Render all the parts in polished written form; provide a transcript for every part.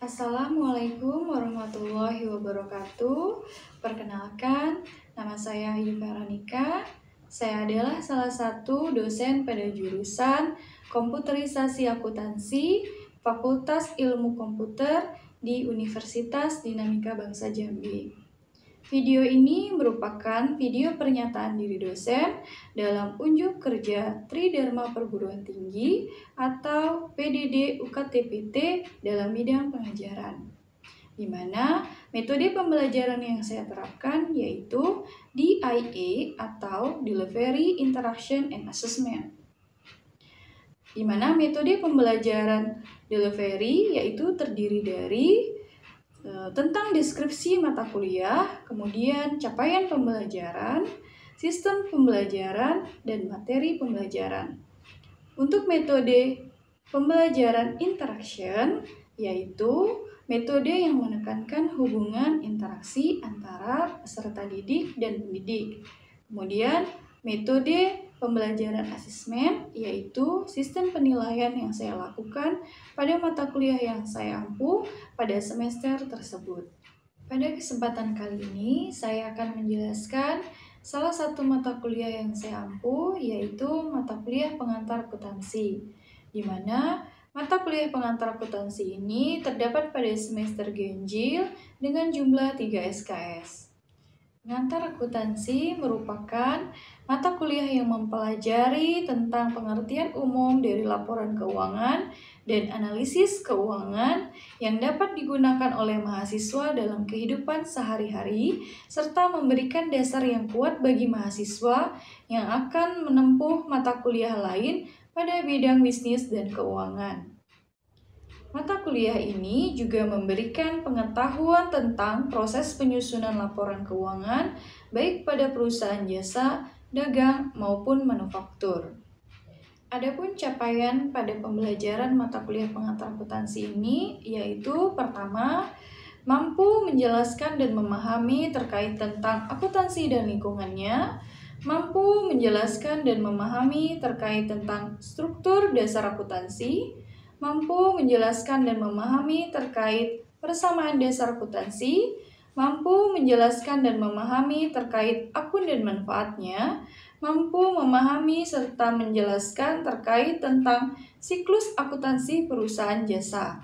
Assalamualaikum warahmatullahi wabarakatuh. Perkenalkan, nama saya Ayu Veronica. Saya adalah salah satu dosen pada jurusan Komputerisasi Akuntansi Fakultas Ilmu Komputer di Universitas Dinamika Bangsa Jambi. Video ini merupakan video pernyataan diri dosen dalam unjuk kerja Tridharma Perguruan Tinggi atau PDD UKT-PT dalam bidang pengajaran, di mana metode pembelajaran yang saya terapkan yaitu DIA atau Delivery, Interaction, and Assessment, di mana metode pembelajaran delivery yaitu terdiri dari tentang deskripsi mata kuliah, kemudian capaian pembelajaran, sistem pembelajaran, dan materi pembelajaran. Untuk metode pembelajaran interaction, yaitu metode yang menekankan hubungan interaksi antara peserta didik dan pendidik. Kemudian metode pembelajaran asesmen, yaitu sistem penilaian yang saya lakukan pada mata kuliah yang saya ampu pada semester tersebut. Pada kesempatan kali ini, saya akan menjelaskan salah satu mata kuliah yang saya ampu, yaitu mata kuliah pengantar akuntansi, di mana mata kuliah pengantar akuntansi ini terdapat pada semester ganjil dengan jumlah 3 SKS. Pengantar akuntansi merupakan mata kuliah yang mempelajari tentang pengertian umum dari laporan keuangan dan analisis keuangan yang dapat digunakan oleh mahasiswa dalam kehidupan sehari-hari, serta memberikan dasar yang kuat bagi mahasiswa yang akan menempuh mata kuliah lain pada bidang bisnis dan keuangan. Mata kuliah ini juga memberikan pengetahuan tentang proses penyusunan laporan keuangan, baik pada perusahaan jasa, dagang, maupun manufaktur. Adapun capaian pada pembelajaran mata kuliah pengantar akuntansi ini, yaitu pertama, mampu menjelaskan dan memahami terkait tentang akuntansi dan lingkungannya, mampu menjelaskan dan memahami terkait tentang struktur dasar akuntansi, mampu menjelaskan dan memahami terkait persamaan dasar akuntansi, mampu menjelaskan dan memahami terkait akun dan manfaatnya, mampu memahami serta menjelaskan terkait tentang siklus akuntansi perusahaan jasa,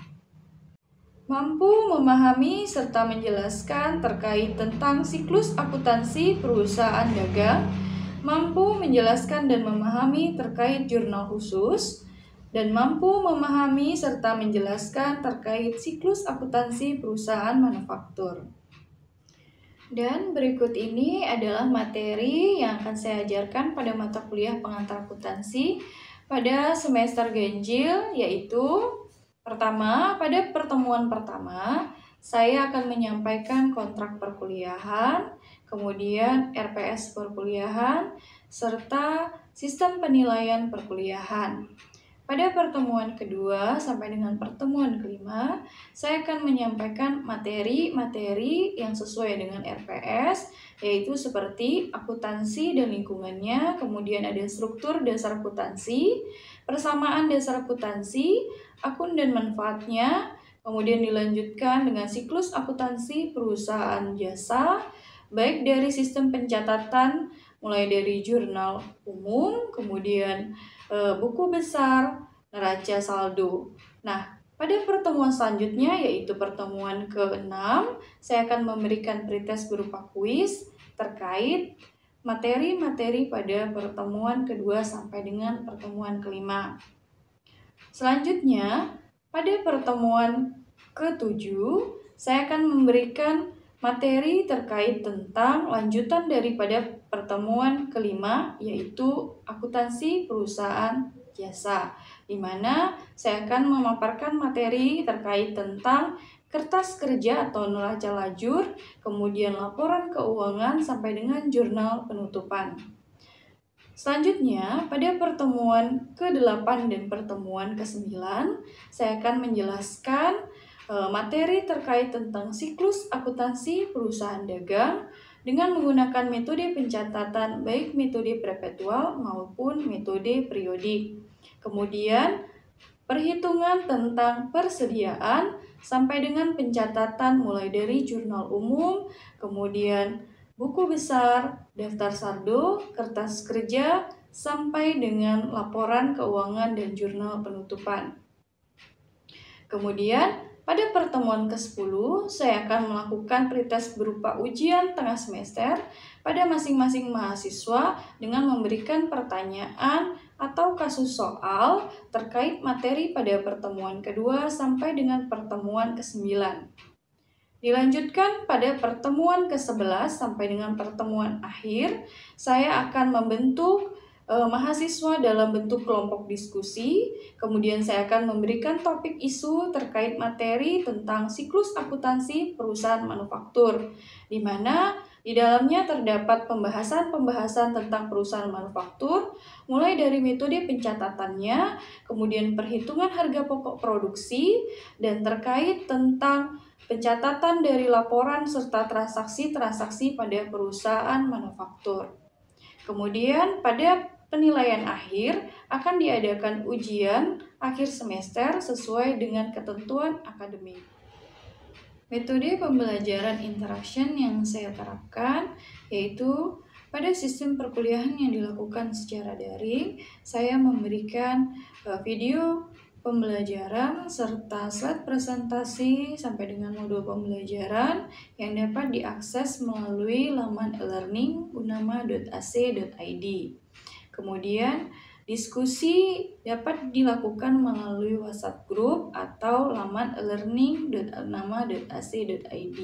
mampu memahami serta menjelaskan terkait tentang siklus akuntansi perusahaan dagang, mampu menjelaskan dan memahami terkait jurnal khusus, dan mampu memahami serta menjelaskan terkait siklus akuntansi perusahaan manufaktur. Dan berikut ini adalah materi yang akan saya ajarkan pada mata kuliah pengantar akuntansi pada semester ganjil, yaitu pertama, pada pertemuan pertama, saya akan menyampaikan kontrak perkuliahan, kemudian RPS perkuliahan, serta sistem penilaian perkuliahan. Pada pertemuan kedua sampai dengan pertemuan kelima, saya akan menyampaikan materi-materi yang sesuai dengan RPS, yaitu seperti akuntansi dan lingkungannya, kemudian ada struktur dasar akuntansi, persamaan dasar akuntansi, akun dan manfaatnya, kemudian dilanjutkan dengan siklus akuntansi perusahaan jasa, baik dari sistem pencatatan, mulai dari jurnal umum, kemudian buku besar, neraca saldo. Nah, pada pertemuan selanjutnya, yaitu pertemuan ke-6, saya akan memberikan pretest berupa kuis terkait materi-materi pada pertemuan kedua sampai dengan pertemuan kelima. Selanjutnya, pada pertemuan ke-7, saya akan memberikan materi terkait tentang lanjutan daripada pertemuan kelima, yaitu akuntansi perusahaan jasa, di mana saya akan memaparkan materi terkait tentang kertas kerja atau neraca lajur, kemudian laporan keuangan sampai dengan jurnal penutupan. Selanjutnya, pada pertemuan ke-8 dan pertemuan ke-9, saya akan menjelaskan materi terkait tentang siklus akuntansi perusahaan dagang dengan menggunakan metode pencatatan baik metode perpetual maupun metode periodik. Kemudian, perhitungan tentang persediaan sampai dengan pencatatan mulai dari jurnal umum, kemudian buku besar, daftar saldo, kertas kerja, sampai dengan laporan keuangan dan jurnal penutupan. Kemudian, pada pertemuan ke-10, saya akan melakukan pretest berupa ujian tengah semester pada masing-masing mahasiswa dengan memberikan pertanyaan atau kasus soal terkait materi pada pertemuan kedua sampai dengan pertemuan ke-9. Dilanjutkan pada pertemuan ke-11 sampai dengan pertemuan akhir, saya akan membentuk mahasiswa dalam bentuk kelompok diskusi. Kemudian saya akan memberikan topik isu terkait materi tentang siklus akuntansi perusahaan manufaktur, di mana di dalamnya terdapat pembahasan tentang perusahaan manufaktur, mulai dari metode pencatatannya, kemudian perhitungan harga pokok produksi, dan terkait tentang pencatatan dari laporan serta transaksi-transaksi pada perusahaan manufaktur. Kemudian pada penilaian akhir akan diadakan ujian akhir semester sesuai dengan ketentuan akademik. Metode pembelajaran interaction yang saya terapkan yaitu pada sistem perkuliahan yang dilakukan secara daring, saya memberikan video pembelajaran serta slide presentasi sampai dengan modul pembelajaran yang dapat diakses melalui laman e-learning.unama.ac.id. Kemudian, diskusi dapat dilakukan melalui WhatsApp group atau laman e-learning.unama.ac.id.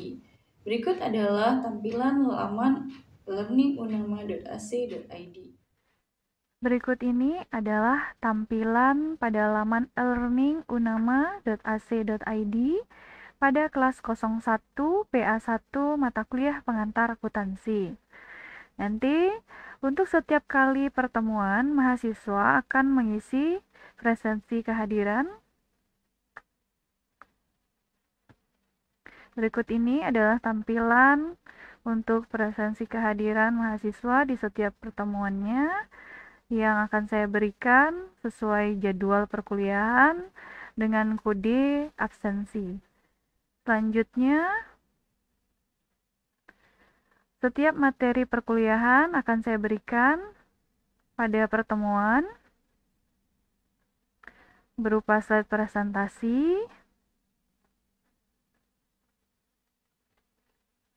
Berikut adalah tampilan laman e-learning.unama.ac.id. Berikut ini adalah tampilan pada laman e-learning.unama.ac.id pada kelas 01 PA1 mata kuliah pengantar akuntansi. Nanti untuk setiap kali pertemuan, mahasiswa akan mengisi presensi kehadiran. Berikut ini adalah tampilan untuk presensi kehadiran mahasiswa di setiap pertemuannya yang akan saya berikan sesuai jadwal perkuliahan dengan kode absensi. Selanjutnya, setiap materi perkuliahan akan saya berikan pada pertemuan berupa slide presentasi,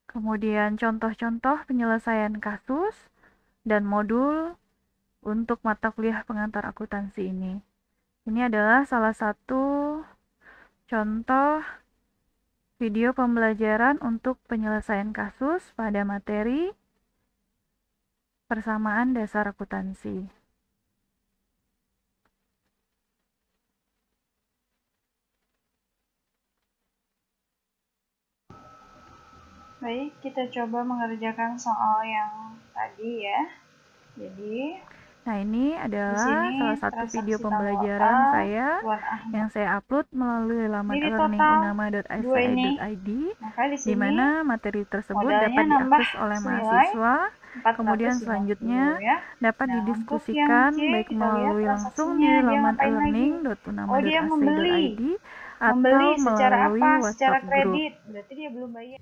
kemudian contoh-contoh penyelesaian kasus, dan modul untuk mata kuliah pengantar akuntansi ini. Ini adalah salah satu contoh video pembelajaran untuk penyelesaian kasus pada materi persamaan dasar akuntansi. Baik, kita coba mengerjakan soal yang tadi ya. Jadi, nah ini adalah salah satu video transaksi pembelajaran tanggal A saya buat Ahmad. yang saya upload melalui laman Jadi total e-learning.unama.ac.id, Maka di di sini mana materi tersebut modalnya dapat nambah diakses oleh senilai mahasiswa. 450 Kemudian selanjutnya ya. dapat Nah, didiskusikan untuk yang C, baik kita lihat melalui langsung di transaksinya, dia laman ngapain lagi? e-learning.unama.ac.id Oh, dia membeli atau secara melalui apa? WhatsApp Secara group. kredit. Berarti dia belum bayar.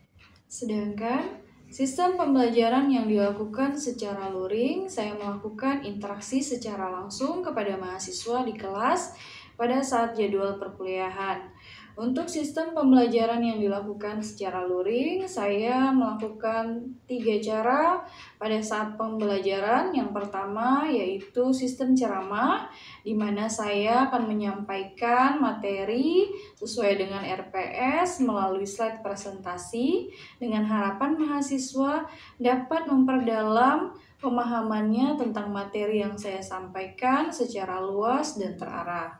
Sedangkan sistem pembelajaran yang dilakukan secara luring, saya melakukan interaksi secara langsung kepada mahasiswa di kelas pada saat jadwal perkuliahan. Untuk sistem pembelajaran yang dilakukan secara luring, saya melakukan 3 cara pada saat pembelajaran. Yang pertama yaitu sistem ceramah, di mana saya akan menyampaikan materi sesuai dengan RPS melalui slide presentasi dengan harapan mahasiswa dapat memperdalam pemahamannya tentang materi yang saya sampaikan secara luas dan terarah.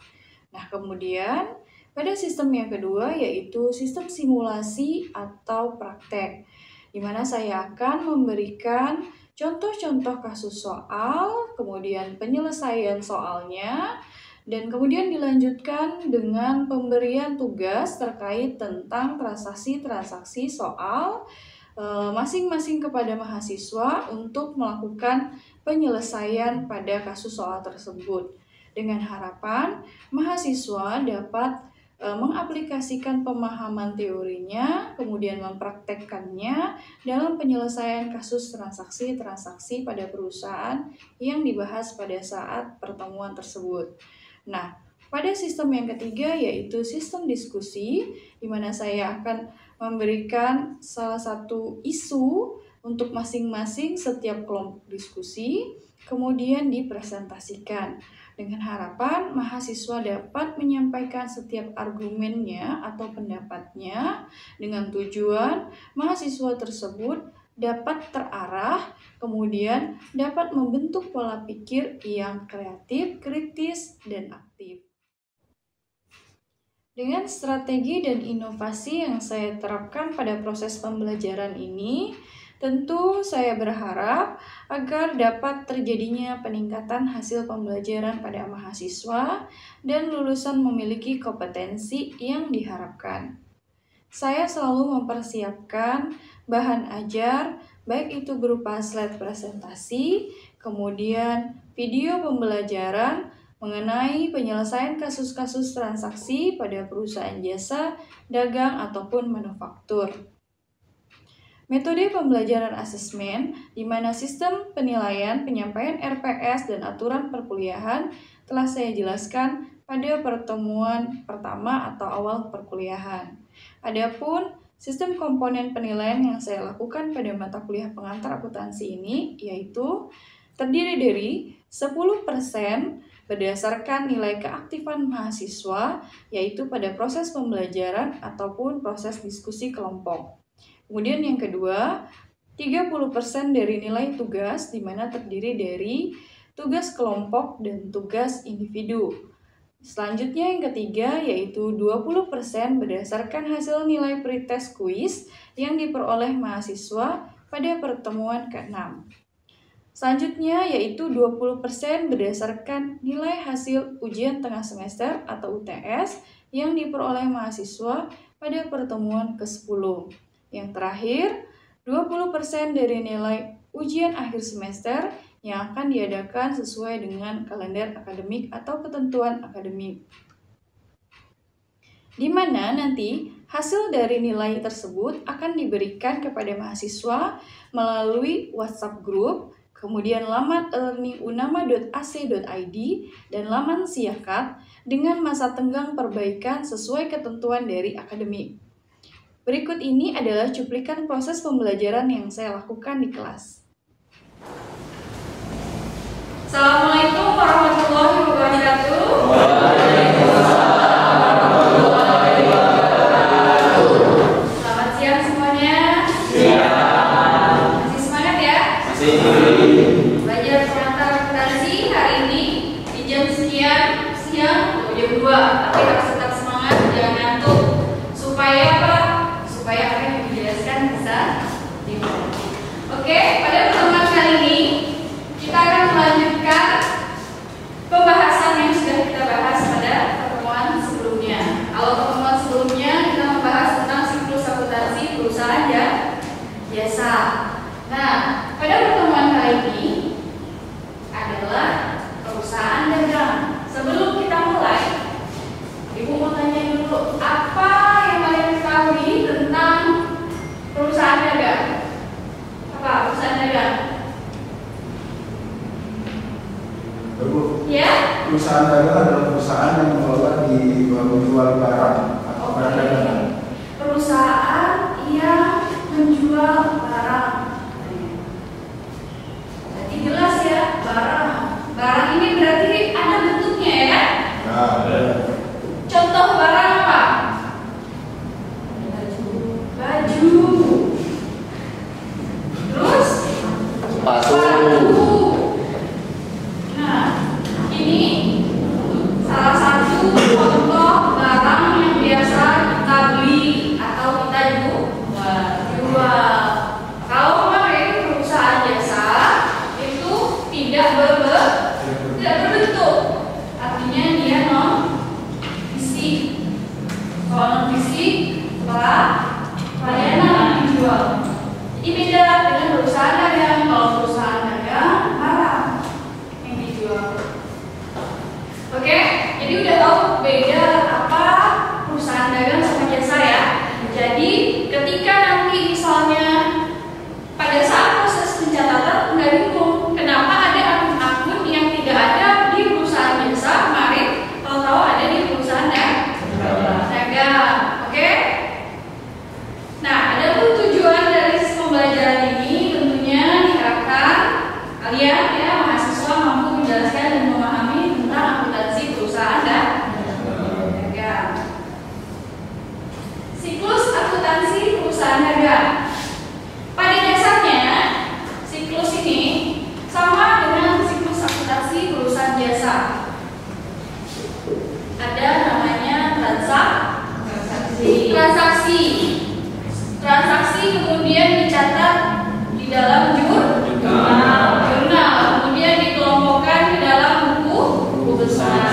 Nah, kemudian pada sistem yang kedua yaitu sistem simulasi atau praktek, di mana saya akan memberikan contoh-contoh kasus soal, kemudian penyelesaian soalnya, dan kemudian dilanjutkan dengan pemberian tugas terkait tentang transaksi-transaksi soal masing-masing kepada mahasiswa untuk melakukan penyelesaian pada kasus soal tersebut. Dengan harapan mahasiswa dapat mengaplikasikan pemahaman teorinya, kemudian mempraktekkannya dalam penyelesaian kasus transaksi-transaksi pada perusahaan yang dibahas pada saat pertemuan tersebut. Nah, pada sistem yang ketiga yaitu sistem diskusi, di mana saya akan memberikan salah satu isu untuk masing-masing setiap kelompok diskusi, kemudian dipresentasikan. Dengan harapan mahasiswa dapat menyampaikan setiap argumennya atau pendapatnya dengan tujuan mahasiswa tersebut dapat terarah, kemudian dapat membentuk pola pikir yang kreatif, kritis, dan aktif. Dengan strategi dan inovasi yang saya terapkan pada proses pembelajaran ini, tentu saya berharap agar dapat terjadinya peningkatan hasil pembelajaran pada mahasiswa dan lulusan memiliki kompetensi yang diharapkan. Saya selalu mempersiapkan bahan ajar, baik itu berupa slide presentasi, kemudian video pembelajaran mengenai penyelesaian kasus-kasus transaksi pada perusahaan jasa, dagang, ataupun manufaktur. Metode pembelajaran asesmen, di mana sistem penilaian, penyampaian RPS, dan aturan perkuliahan telah saya jelaskan pada pertemuan pertama atau awal perkuliahan. Adapun sistem komponen penilaian yang saya lakukan pada mata kuliah pengantar akuntansi ini yaitu terdiri dari 10% berdasarkan nilai keaktifan mahasiswa, yaitu pada proses pembelajaran ataupun proses diskusi kelompok. Kemudian yang kedua, 30% dari nilai tugas, di mana terdiri dari tugas kelompok dan tugas individu. Selanjutnya yang ketiga, yaitu 20% berdasarkan hasil nilai pretest kuis yang diperoleh mahasiswa pada pertemuan ke-6. Selanjutnya yaitu 20% berdasarkan nilai hasil ujian tengah semester atau UTS yang diperoleh mahasiswa pada pertemuan ke-10. Yang terakhir, 20% dari nilai ujian akhir semester yang akan diadakan sesuai dengan kalender akademik atau ketentuan akademik. Di mana nanti hasil dari nilai tersebut akan diberikan kepada mahasiswa melalui WhatsApp group, kemudian laman learningunama.ac.id, dan laman Siakat dengan masa tenggang perbaikan sesuai ketentuan dari akademik. Berikut ini adalah cuplikan proses pembelajaran yang saya lakukan di kelas. Assalamualaikum warahmatullahi wabarakatuh. Selamat siang semuanya. Masih semangat ya? Masih. Belajar pengantar akuntansi hari ini di jam sekian siang atau jam 2, tapi harus tetap semangat, jangan ngantuk. Supaya apa? Supaya apa yang dijelaskan bisa dimengerti. Oke, pada pertemuan kali ini kita akan melanjutkan pembahasan yang sudah kita bahas pada pertemuan sebelumnya. Kalau pertemuan sebelumnya kita membahas tentang siklus akuntansi perusahaan dan jasa. Nah, pada pertemuan kali ini adalah perusahaan dagang. Sebelum kita mulai, Ibu mau tanya dulu, apa yang kalian ketahui tentang perusahaan dagang? Apa perusahaan dagang? Ya? Perusahaan dagang adalah perusahaan yang mengelola menjual barang atau barang dagangan. Perusahaan yang menjual barang. Berarti jelas ya, barang. Barang ini berarti ada bentuknya ya kan? Ya, ada. Contoh barang apa? Baju. Terus? Sepatu. Nah, ini salah satu contoh barang yang biasa kita beli atau kita jual. Kalau kemarin perusahaan jasa itu tidak berbentuk, artinya dia non-fisik. Kalau non-fisik, pelayanan yang dijual. Jadi beda dengan perusahaan dagang. Kalau perusahaan dagang transaksi. Transaksi kemudian dicatat di dalam jurnal. Kemudian dikelompokkan ke dalam buku besar.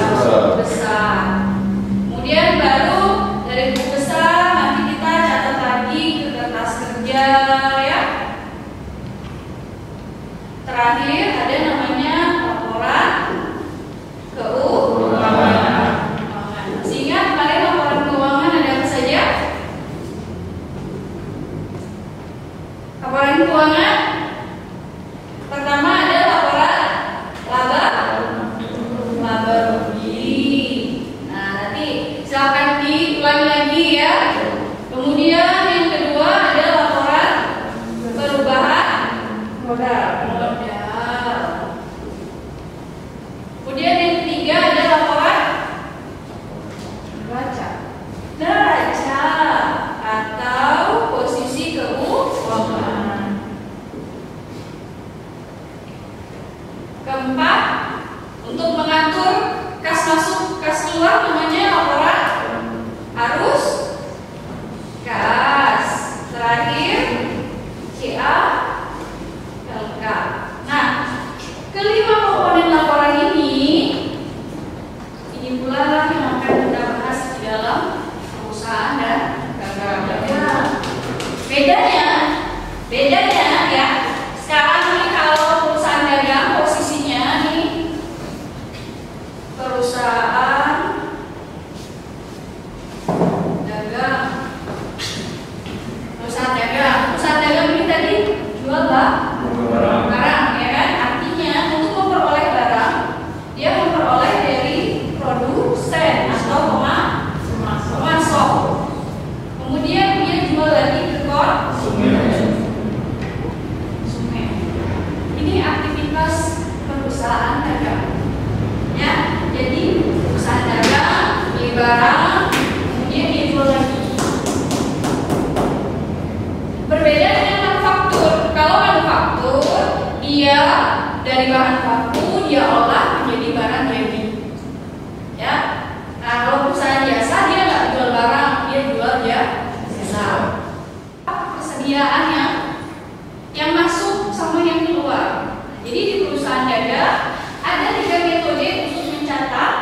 Kemudian baru dari buku besar nanti kita catat lagi ke kertas kerja ya. Terakhir ada namanya laporan keuangan. Masih ingat kemarin laporan keuangan ada apa saja? Laporan keuangan pertama ada laporan laba rugi. Nah, nanti silakan diulangi lagi ya. Kemudian yang kedua ada laporan perubahan modal. Kemudian yang ketiga ada laporan neraca atau posisi keuangan. Keempat, untuk mengatur kas masuk kas keluar namanya laporan arus kas. Terakhir CA LK. Nah, kelima komponen laporan ini pula yang akan kita bahas di dalam perusahaan dan dagang. Bedanya ya. Sekarang nih kalau perusahaan dagang posisinya nih perusahaan dagang. Perusahaan dagang ini tadi jual barang ya kan? Artinya untuk memperoleh barang dia memperoleh dari produsen atau pemasok. Kemudian dia jual lagi ke konsumen. Ini aktivitas perusahaan dagang. Ya, jadi perusahaan dagang beli barang, kemudian dia jual lagi. Berbeda dengan manufaktur. Kalau manufaktur dia dari bahan baku dia olah menjadi barang jadi. Ya, nah kalau perusahaan jasa dia nggak jual barang, dia jual jasa. Persediaan yang masuk sama yang keluar. Jadi di perusahaan dagang ada 3 metode untuk mencatat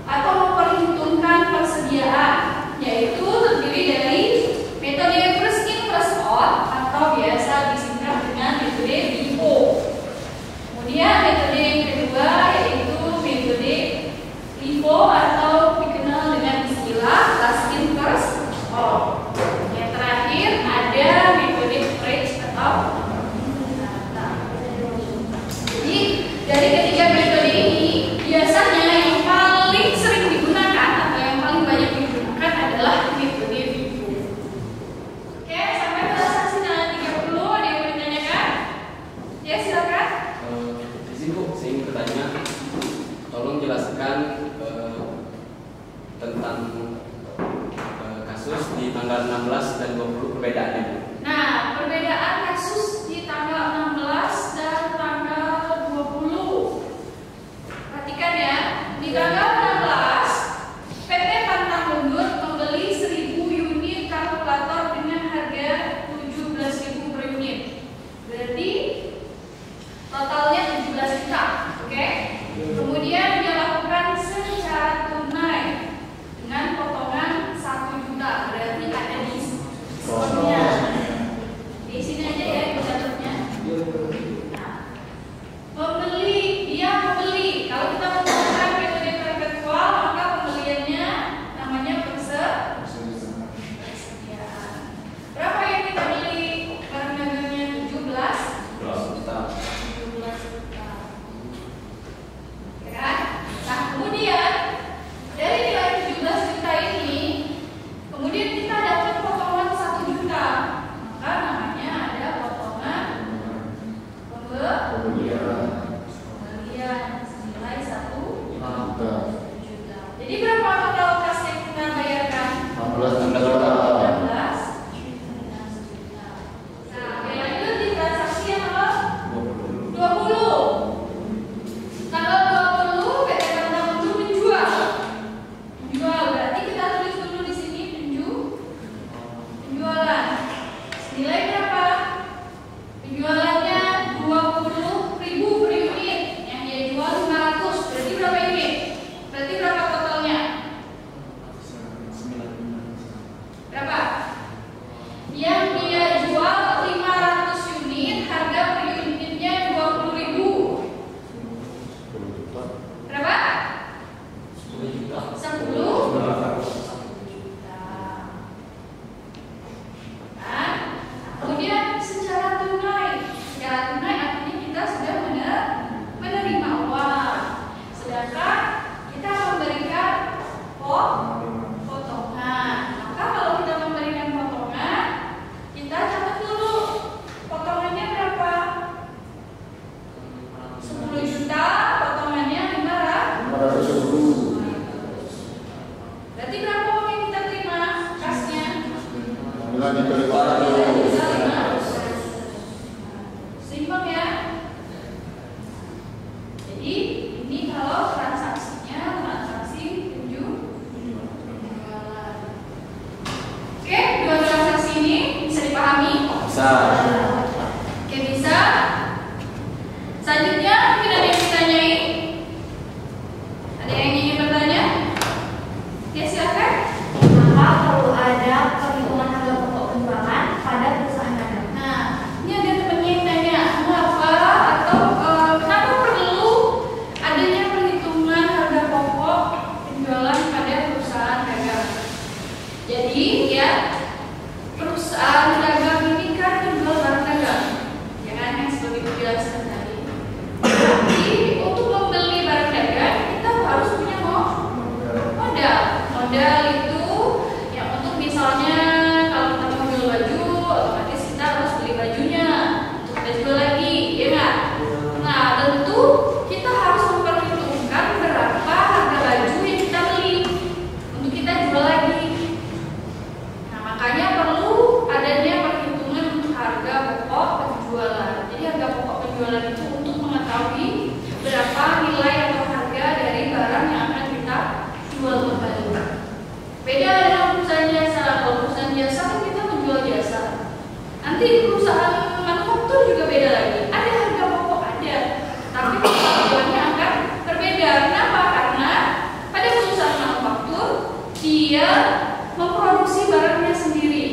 atau memperhitungkan persediaan, yaitu terdiri dari metode first in first out atau biasa disingkat dengan metode FIFO. Kemudian metode yang kedua yaitu metode FIFO atau dikenal dengan istilah last in first out. Yang terakhir ada metode French atau jadi dari ketiga metode ini biasanya yang paling sering digunakan atau yang paling banyak digunakan adalah metode FIFO. Oke, sampai transaksi tanggal 30 ada yang mau ditanyakan? Ya silakan. Izin Bu, saya ingin bertanya, tolong jelaskan tentang kasus di tanggal 16 dan 20 perbedaannya. Nah, perbedaan kasus di tanggal 16 dan tanggal 20. Perhatikan ya, di tanggal 16 PT Pantang Lundut membeli 1000 unit kalkulator dengan harga 17.000 per unit. Berarti totalnya 17 juta, oke? Kemudian dia lakukan secara tunai dengan potongan 1 juta, berarti ada diskonnya. penjualan itu untuk mengetahui berapa nilai atau harga dari barang yang akan kita jual kembali. Beda dengan perusahaan jasa. Kalau perusahaan jasa kan kita menjual jasa. Nanti di perusahaan manufaktur juga beda lagi. Ada harga pokok ada, tapi penjualannya akan berbeda. Kenapa? Karena pada perusahaan manufaktur dia memproduksi barangnya sendiri.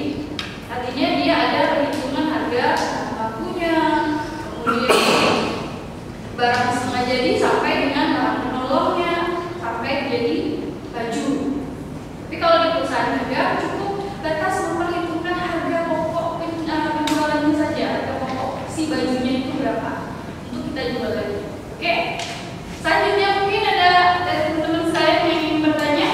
Artinya dia ada perhitungan harga bakunya, kemudian barang setengah jadi sampai dengan bahan penolongnya, sampai jadi baju. Tapi kalau di perusahaan juga cukup batas memperhitungkan harga pokok penjualannya saja, harga pokok si bajunya itu berapa untuk kita jual lagi. Oke. Selanjutnya mungkin ada dari teman-teman saya yang ingin bertanya.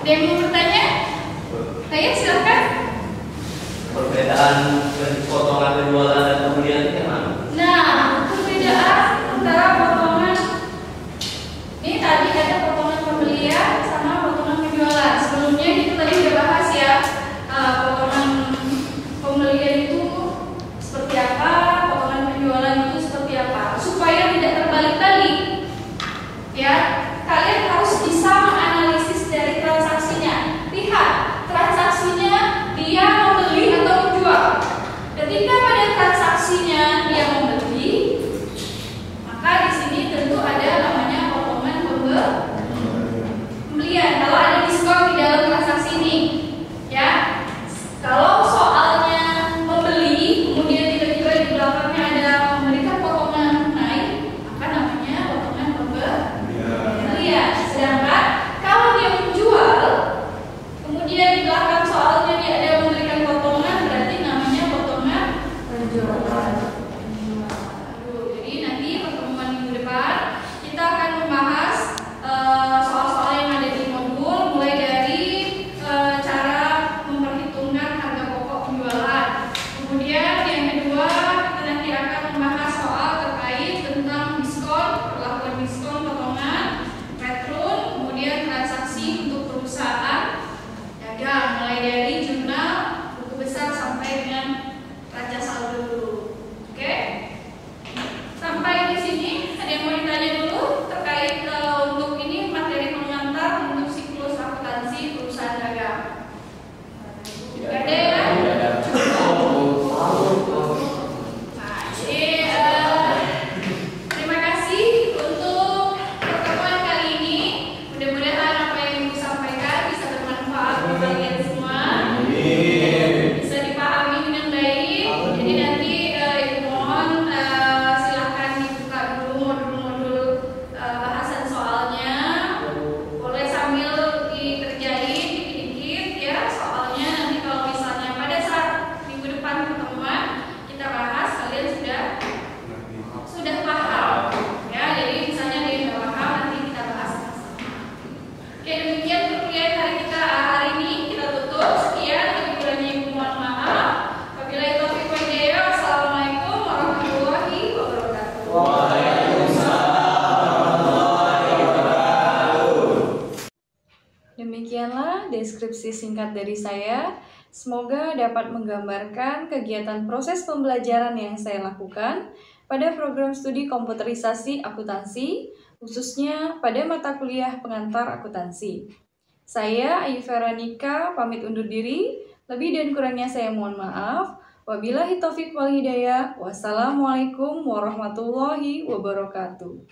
Ada yang mau bertanya? Saya silakan. Perbedaan potongan penjualan dan pembelian itu mana? Nah, perbedaan antara potongan ini tadi ada potongan pembelian sama potongan penjualan. Sebelumnya kita tadi sudah bahas ya, potongan pembelian itu seperti apa, potongan penjualan itu seperti apa. Supaya tidak terbalik-balik, ya, kalian harus bisa menganalisis dari transaksinya. Lihat transaksinya dia membeli atau menjual. Ketika pada transaksinya dia membeli, maka di sini tentu ada namanya potongan pembelian. Kalau ada diskon di dalam transaksi ini, ya. Kalau soalnya membeli, kemudian tiba-tiba di belakangnya ada memberikan potongan naik, maka namanya potongan pembelian. Sedangkan kalau dia menjual, kemudian di belakang soalnya dia ada memberikan potongan, berarti namanya potongan penjualan. Jadi nanti pertemuan minggu depan kita akan membahas soal-soal yang ada di modul, mulai dari cara memperhitungkan harga pokok penjualan. Kemudian yang kedua kita nanti akan membahas soal terkait tentang diskon, perlakuan diskon, potongan, return, kemudian transaksi untuk perusahaan dagang, mulai dari jurnal, buku besar sampai dengan raja saldo dulu. Oke? Sampai di sini ada yang mau ditanya dulu terkait untuk ini materi pengantar untuk siklus akuntansi perusahaan dagang. Gak ada ya? Nah, jadi terima kasih untuk pertemuan kali ini. Mudah-mudahan apa yang Ibu sampaikan bisa bermanfaat buat kalian semua, bisa dipahami dengan baik. Jadi nanti Ibu mohon silahkan dibuka dulu modul-modul bahasan soalnya. Boleh sambil dikerjain dikit-dikit ya soalnya. Nanti kalau misalnya pada saat minggu depan pertemuan kita bahas, kalian sudah paham ya. Jadi misalnya ada yang nggak paham, nanti kita bahas sama-sama. Oke, demikian perkuliahan hari kita hari ini kita tutup. Sekian, lebih kurangnya Ibu mohon maaf. Wabillahi taufiq wal hidayah. Wassalamualaikum warahmatullahi wabarakatuh. Demikianlah deskripsi singkat dari saya. Semoga dapat menggambarkan kegiatan proses pembelajaran yang saya lakukan pada program studi komputerisasi akuntansi, khususnya pada mata kuliah pengantar akuntansi. Saya Ayu Veronica pamit undur diri. Lebih dan kurangnya saya mohon maaf. Wabillahi taufiq wal hidayah. Wassalamualaikum warahmatullahi wabarakatuh.